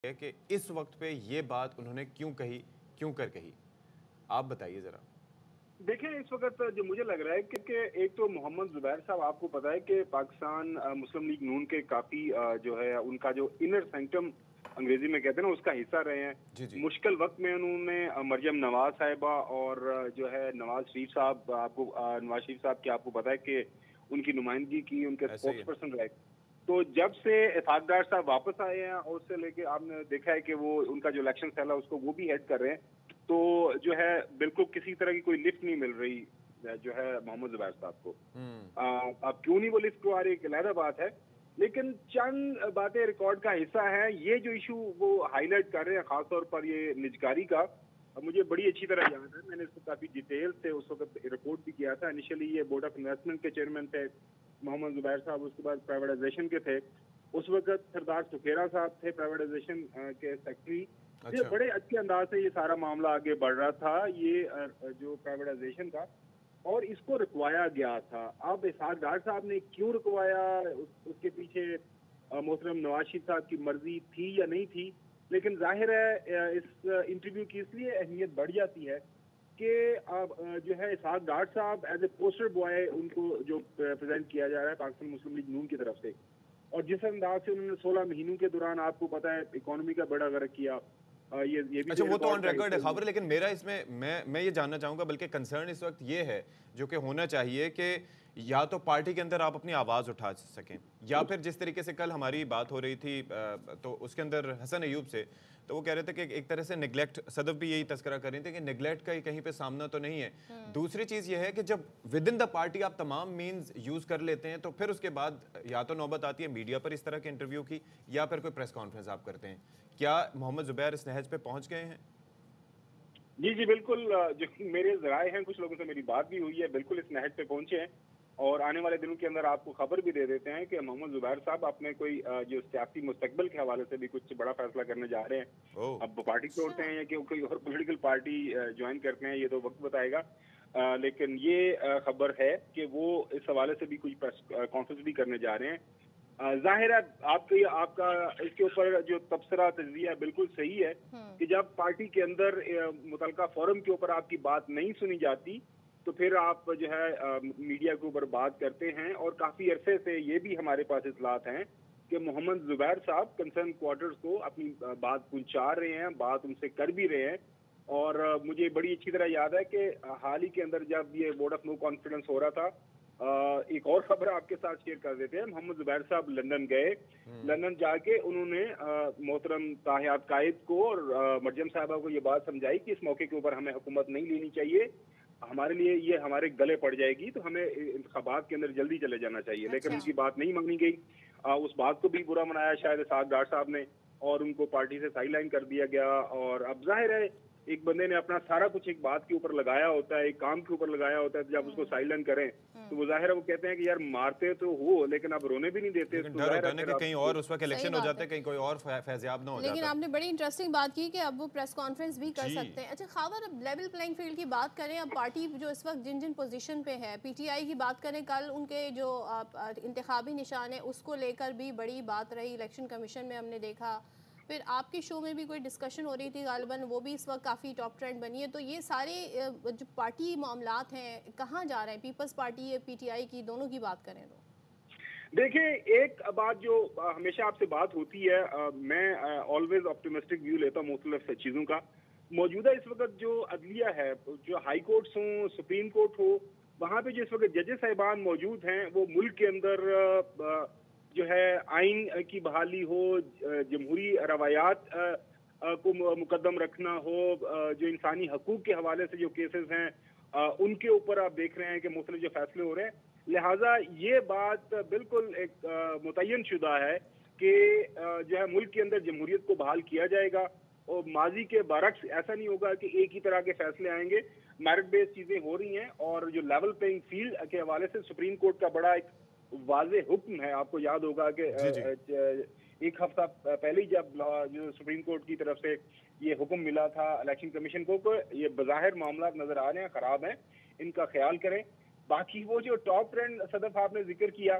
ہے کہ اس وقت پہ یہ بات انہوں نے کیوں کہی, کیوں کر کہی, آپ بتائیے ذرا. دیکھیں اس وقت جو مجھے لگ رہا ہے کہ ایک تو محمد زبیر صاحب, آپ کو پتا ہے کہ پاکستان مسلم لیگ نون کے کافی جو ہے ان کا جو انر سینکٹم انگریزی میں کہتے ہیں نا, اس کا حصہ رہے ہیں. مشکل وقت میں انہوں نے مریم نواز صاحبہ اور جو ہے نواز شریف صاحب, آپ کو نواز شریف صاحب کی آپ کو پتا ہے کہ ان کی نمائندگی کی, ان کے اسپوکس پرسن رہے. تو جب سے اسحاق ڈار صاحب واپس آئے ہیں اور اس سے لے کے آپ نے دیکھا ہے کہ وہ ان کا جو الیکشن سیل ہے اس کو وہ بھی ہیڈ کر رہے ہیں, تو جو ہے بالکل کسی طرح کی کوئی لفٹ نہیں مل رہی جو ہے محمد زبیر صاحب کو. اب کیوں نہیں وہ لفٹ کو آ رہی, ایک علیحدہ بات ہے, لیکن چند باتیں ریکارڈ کا حصہ ہیں. یہ جو ایشو وہ ہائی لائٹ کر رہے ہیں, خاص طور پر یہ نجکاری کا, مجھے بڑی اچھی طرح یاد ہے, میں نے اس کو کافی ڈیٹیل سے اس وقت رپورٹ بھی کیا تھا. انیشلی یہ بورڈ آف انویسٹمنٹ کے چیئرمین تھے محمد زبیر صاحب, اس کے بعد پرائیویٹائزیشن کے تھے, اس وقت سردار سکھیرا صاحب تھے پرائیویٹائزیشن کے سیکٹری. یہ بڑے اچھے انداز سے یہ سارا معاملہ آگے بڑھ رہا تھا, یہ جو پرائیویٹائزیشن کا, اور اس کو رکوایا گیا تھا. اب اسحاق ڈار صاحب نے کیوں رکوایا, اس کے پیچھے محترم نواز شریف صاحب کی مرضی تھی یا نہیں تھی, لیکن ظاہر ہے اس انٹرویو کی اس لیے اہمیت بڑھ جاتی ہے کہ اب جو ہے اسحاق ڈار صاحب ایز اے پوسٹر بوائے ان کو جو پریزنٹ کیا جا رہا ہے پاکستان مسلم لیگ نون کی طرف سے, اور جس انداز سے انہوں نے 16 مہینوں کے دوران آپ کو پتا ہے اکانومی کا بڑا غرق کیا, یہ بھی اچھا وہ تو آن ریکارڈ ہے خبر, لیکن میرا اس میں یہ جاننا چاہوں گا, بلکہ کنسرن اس وقت یہ ہے جو کہ ہونا چاہیے کہ یا تو پارٹی کے اندر آپ اپنی آواز اٹھا سکیں, یا پھر جس طریقے سے کل ہماری بات ہو رہی تھی تو اس کے اندر حسن ایوب سے, تو وہ کہہ رہے تھے کہ ایک طرح سے نیگلیکٹ, صدف بھی یہی تذکرہ کر رہے تھے کہ نیگلیکٹ کا کہیں پہ سامنا تو نہیں ہے. دوسری چیز یہ ہے کہ جب ود ان دا پارٹی آپ تمام مینز یوز کر لیتے ہیں, تو پھر اس کے بعد یا تو نوبت آتی ہے میڈیا پر اس طرح کے انٹرویو کی, یا پھر کوئی پریس کانفرنس آپ کرتے ہیں. کیا محمد زبیر اس نہج پہ پہنچ گئے ہیں؟ جی بالکل, جو میرے ذرائع ہیں کچھ لوگوں سے میری بات بھی ہوئی ہے, بالکل اس نہج پہ پہنچے ہیں, اور آنے والے دنوں کے اندر آپ کو خبر بھی دے دیتے ہیں کہ محمد زبیر صاحب اپنے کوئی جو سیاسی مستقبل کے حوالے سے بھی کچھ بڑا فیصلہ کرنے جا رہے ہیں. اب پارٹی چھوڑتے ہیں یا کہ کوئی اور پولیٹیکل پارٹی جوائن کرتے ہیں, یہ تو وقت بتائے گا, لیکن یہ خبر ہے کہ وہ اس حوالے سے بھی کچھ پریس کانفرنس بھی کرنے جا رہے ہیں. ظاہر ہے آپ کا اس کے اوپر جو تبصرہ تجزیہ بالکل صحیح ہے کہ جب پارٹی کے اندر متعلقہ فورم کے اوپر آپ کی بات نہیں سنی جاتی تو پھر آپ جو ہے میڈیا کے اوپر بات کرتے ہیں. اور کافی عرصے سے یہ بھی ہمارے پاس اطلاعات ہیں کہ محمد زبیر صاحب کنسرن کوارٹرز کو اپنی بات پہنچا رہے ہیں, بات ان سے کر بھی رہے ہیں. اور مجھے بڑی اچھی طرح یاد ہے کہ حال ہی کے اندر جب یہ ووٹ آف نو کانفیڈنس ہو رہا تھا, ایک اور خبر آپ کے ساتھ شیئر کر دیتے ہیں. محمد زبیر صاحب لندن گئے, لندن جا کے انہوں نے محترم طاہیات قائد کو اور مریم صاحبہ کو یہ بات سمجھائی کہ اس موقع کے اوپر ہمیں حکومت نہیں لینی چاہیے, ہمارے لیے یہ ہمارے گلے پڑ جائے گی, تو ہمیں انتخابات کے اندر جلدی چلے جانا چاہیے. لیکن ان کی بات نہیں مانی گئی. اس بات کو بھی برا منایا شاید اسحاق ڈار صاحب نے, اور ان کو پارٹی سے سائیڈ لائن کر دیا گیا. اور اب ظاہر ہے ایک بندے نے اپنا سارا کچھ ایک بات کے اوپر لگایا ہوتا ہے, ایک کام کے اوپر لگایا ہوتا ہے, جب اس کو سائیڈ لائن کریں تو وہ ظاہر ہے وہ کہتے ہیں کہ یار مارتے تو ہو لیکن اب رونے بھی نہیں دیتے. ڈر ہوتا ہے کہ کہیں اور اس وقت الیکشن ہو جاتے ہیں, کہیں کوئی اور فیضیاب نہ ہو جاتا. لیکن آپ نے بڑی انٹرسٹنگ بات کی کہ اب وہ پریس کانفرنس بھی کر سکتے ہیں. اچھا خاور, اب لیول پلینگ فیلڈ کی بات کریں, اب پارٹی جو اس وقت جن پوزیشن پہ ہے, پی ٹی آئی کی بات کریں, کل ان کے جو انتخابی نشان ہے اس کو لے کر بھی بڑی بات رہی, الیکشن کمیشن میں ہم نے دیکھا. پھر آپ کے شو میں بھی کوئی ڈسکشن ہو رہی تھی غالباً, وہ بھی اس وقت کافی ٹاپ ٹرینڈ بنی ہے. تو یہ سارے جو پارٹی معاملات ہیں کہاں جا رہے ہیں؟ پیپلز پارٹی پی ٹی آئی کی دونوں کی بات کریں تو دیکھیں, ایک بات جو ہمیشہ آپ سے بات ہوتی ہے, میں آلویز آپٹیمسٹک ویو لیتا ہوں مختلف چیزوں کا. موجودہ اس وقت جو عدلیہ ہے, جو ہائی کورٹس ہوں, سپریم کورٹ ہو, وہاں پہ جو اس وقت ججز صاحبان موجود ہیں وہ ملک کے اندر جو ہے آئین کی بحالی ہو, جمہوری روایات کو مقدم رکھنا ہو, جو انسانی حقوق کے حوالے سے جو کیسز ہیں ان کے اوپر آپ دیکھ رہے ہیں کہ مختلف جو فیصلے ہو رہے ہیں. لہٰذا یہ بات بالکل ایک متعین شدہ ہے کہ جو ہے ملک کے اندر جمہوریت کو بحال کیا جائے گا, اور ماضی کے برعکس ایسا نہیں ہوگا کہ ایک ہی طرح کے فیصلے آئیں گے. میرٹ بیس چیزیں ہو رہی ہیں, اور جو لیول پلینگ فیلڈ کے حوالے سے سپریم کورٹ کا بڑا ایک واضح حکم ہے. آپ کو یاد ہوگا کہ ایک ہفتہ پہلے جب جو سپریم کورٹ کی طرف سے یہ حکم ملا تھا الیکشن کمیشن کو کہ یہ بظاہر معاملات نظر آ رہے ہیں خراب ہیں, ان کا خیال کریں. باقی وہ جو ٹاپ ٹرینڈ صدف آپ نے ذکر کیا,